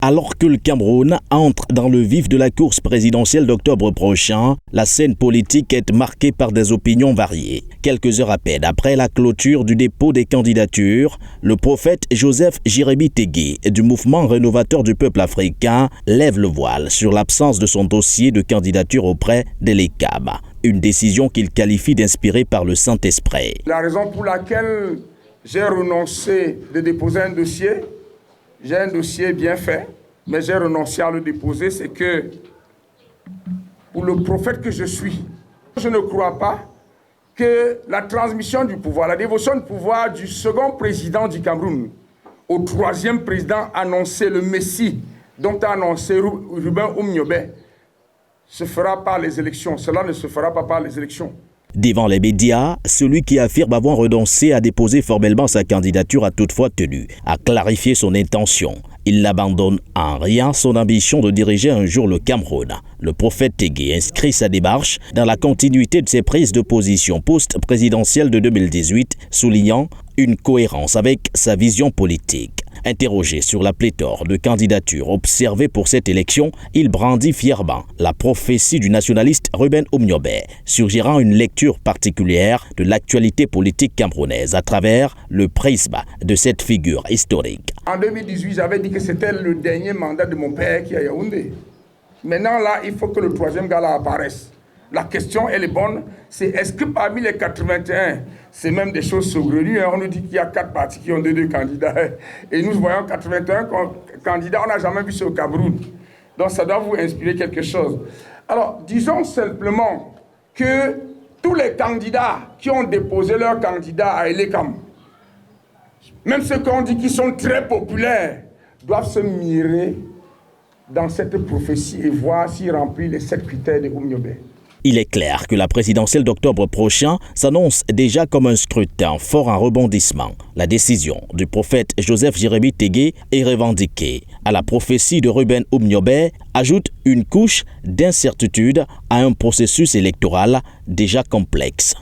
Alors que le Cameroun entre dans le vif de la course présidentielle d'octobre prochain, la scène politique est marquée par des opinions variées. Quelques heures à peine après la clôture du dépôt des candidatures, le prophète Joseph Jérémy Tégué du mouvement rénovateur du peuple africain lève le voile sur l'absence de son dossier de candidature auprès de l'ECAM. Une décision qu'il qualifie d'inspirée par le Saint-Esprit. La raison pour laquelle j'ai renoncé de déposer un dossier, j'ai un dossier bien fait, mais j'ai renoncé à le déposer, c'est que pour le prophète que je suis, je ne crois pas que la transmission du pouvoir, la dévotion du pouvoir du second président du Cameroun au troisième président annoncé, le Messie, dont a annoncé Ruben Oumniobé, se fera par les élections. Cela ne se fera pas par les élections. Devant les médias, celui qui affirme avoir renoncé à déposer formellement sa candidature a toutefois tenu à clarifier son intention. Il n'abandonne en rien son ambition de diriger un jour le Cameroun. Le prophète Tégué inscrit sa démarche dans la continuité de ses prises de position post-présidentielle de 2018, soulignant une cohérence avec sa vision politique. Interrogé sur la pléthore de candidatures observées pour cette élection, il brandit fièrement la prophétie du nationaliste Ruben Oumniobé, suggérant une lecture particulière de l'actualité politique camerounaise à travers le prisme de cette figure historique. En 2018, j'avais dit que c'était le dernier mandat de mon père qui est à Yaoundé. Maintenant, là, il faut que le troisième gars là apparaisse. La question, elle est bonne, c'est est-ce que parmi les 81, c'est même des choses saugrenues, on nous dit qu'il y a 4 partis qui ont 2 candidats, et nous voyons 81 candidats, on n'a jamais vu ça au Cameroun. Donc ça doit vous inspirer quelque chose. Alors, disons simplement que tous les candidats qui ont déposé leur candidat à l'ECAM, même ceux qu'on dit qui sont très populaires, doivent se mirer dans cette prophétie et voir s'ils remplissent les 7 critères de Oumniobé. Il est clair que la présidentielle d'octobre prochain s'annonce déjà comme un scrutin fort en rebondissement. La décision du prophète Joseph Jérémy Tégué est revendiquée. À la prophétie de Ruben Oumniobé ajoute une couche d'incertitude à un processus électoral déjà complexe.